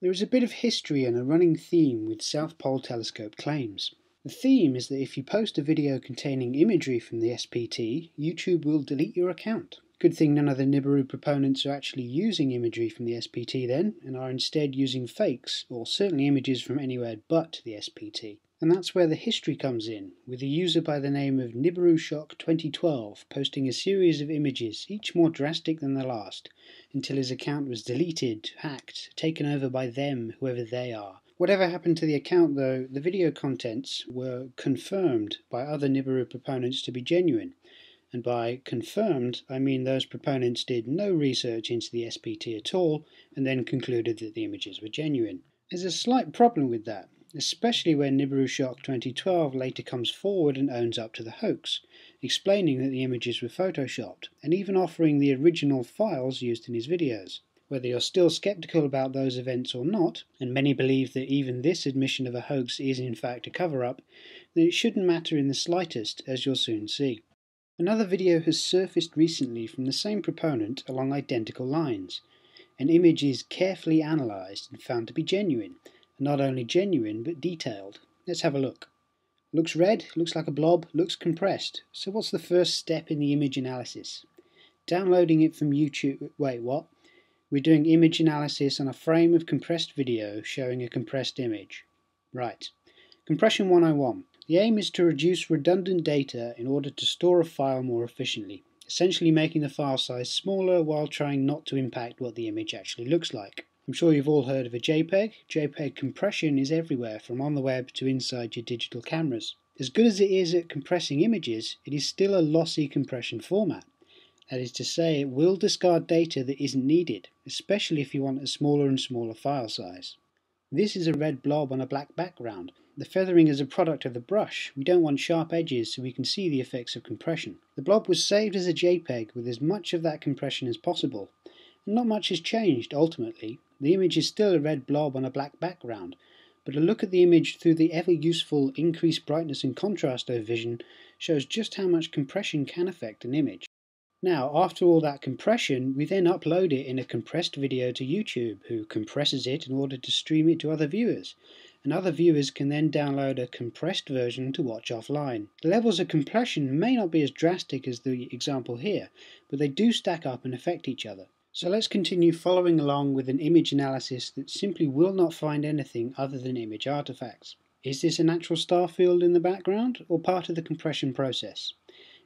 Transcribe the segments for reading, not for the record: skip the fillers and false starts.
There is a bit of history and a running theme with South Pole Telescope claims. The theme is that if you post a video containing imagery from the SPT, YouTube will delete your account. Good thing none of the Nibiru proponents are actually using imagery from the SPT then, and are instead using fakes, or certainly images from anywhere but the SPT. And that's where the history comes in, with a user by the name of Nibiru Shock 2012 posting a series of images, each more drastic than the last, until his account was deleted, hacked, taken over by them, whoever they are. Whatever happened to the account though, the video contents were confirmed by other Nibiru proponents to be genuine. And by confirmed, I mean those proponents did no research into the SPT at all, and then concluded that the images were genuine. There's a slight problem with that, especially when Nibiru Shock 2012 later comes forward and owns up to the hoax, explaining that the images were photoshopped, and even offering the original files used in his videos. Whether you're still skeptical about those events or not, and many believe that even this admission of a hoax is in fact a cover-up, then it shouldn't matter in the slightest, as you'll soon see. Another video has surfaced recently from the same proponent along identical lines. An image is carefully analysed and found to be genuine, and not only genuine but detailed. Let's have a look. Looks red, looks like a blob, looks compressed. So what's the first step in the image analysis? Downloading it from YouTube. Wait, what? We're doing image analysis on a frame of compressed video showing a compressed image. Right. Compression 101. The aim is to reduce redundant data in order to store a file more efficiently, essentially making the file size smaller while trying not to impact what the image actually looks like. I'm sure you've all heard of a JPEG. JPEG compression is everywhere, from on the web to inside your digital cameras. As good as it is at compressing images, it is still a lossy compression format. That is to say, it will discard data that isn't needed, especially if you want a smaller and smaller file size. This is a red blob on a black background. The feathering is a product of the brush. We don't want sharp edges so we can see the effects of compression. The blob was saved as a JPEG with as much of that compression as possible. And not much has changed ultimately. The image is still a red blob on a black background, but a look at the image through the ever-useful increased brightness and contrast vision shows just how much compression can affect an image. Now, after all that compression, we then upload it in a compressed video to YouTube, who compresses it in order to stream it to other viewers, and other viewers can then download a compressed version to watch offline. The levels of compression may not be as drastic as the example here, but they do stack up and affect each other. So let's continue following along with an image analysis that simply will not find anything other than image artifacts. Is this a natural star field in the background, or part of the compression process?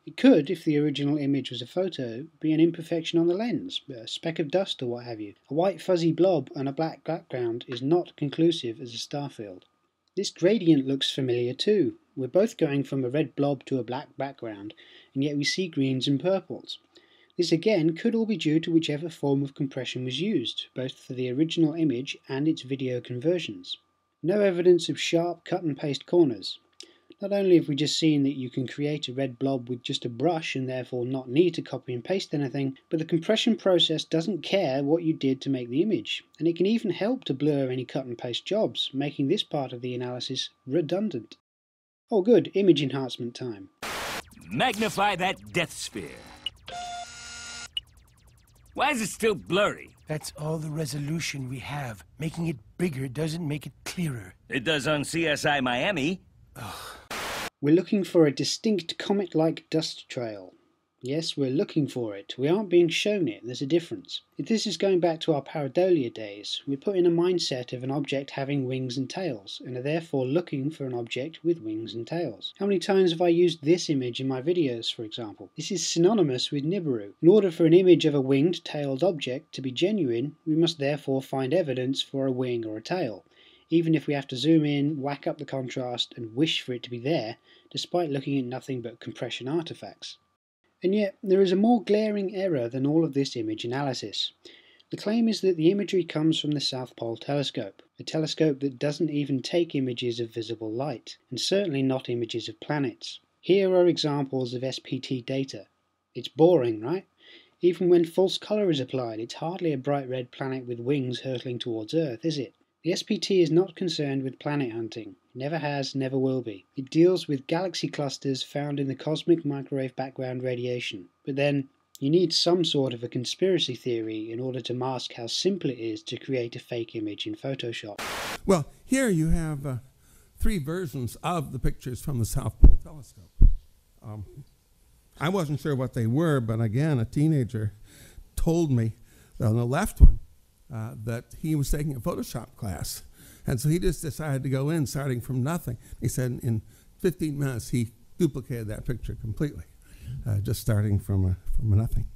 It could, if the original image was a photo, be an imperfection on the lens, a speck of dust or what have you. A white fuzzy blob on a black background is not conclusive as a star field. This gradient looks familiar too. We're both going from a red blob to a black background, and yet we see greens and purples. This again could all be due to whichever form of compression was used, both for the original image and its video conversions. No evidence of sharp cut and paste corners. Not only have we just seen that you can create a red blob with just a brush and therefore not need to copy and paste anything, but the compression process doesn't care what you did to make the image, and it can even help to blur any cut and paste jobs, making this part of the analysis redundant. Oh good, image enhancement time. Magnify that death sphere. Why is it still blurry? That's all the resolution we have. Making it bigger doesn't make it clearer. It does on CSI Miami. We're looking for a distinct comet-like dust trail. Yes, we're looking for it. We aren't being shown it. There's a difference. If this is going back to our pareidolia days, we're put in a mindset of an object having wings and tails, and are therefore looking for an object with wings and tails. How many times have I used this image in my videos, for example? This is synonymous with Nibiru. In order for an image of a winged, tailed object to be genuine, we must therefore find evidence for a wing or a tail, even if we have to zoom in, whack up the contrast, and wish for it to be there, despite looking at nothing but compression artifacts. And yet, there is a more glaring error than all of this image analysis. The claim is that the imagery comes from the South Pole Telescope, a telescope that doesn't even take images of visible light, and certainly not images of planets. Here are examples of SPT data. It's boring, right? Even when false colour is applied, it's hardly a bright red planet with wings hurtling towards Earth, is it? The SPT is not concerned with planet hunting. It never has, never will be. It deals with galaxy clusters found in the cosmic microwave background radiation. But then, You need some sort of a conspiracy theory in order to mask how simple it is to create a fake image in Photoshop. Well, here you have 3 versions of the pictures from the South Pole Telescope. I wasn't sure what they were, but again, a teenager told me on the left one that he was taking a Photoshop class. And so he just decided to go in starting from nothing. He said in 15 minutes he duplicated that picture completely, just starting from nothing.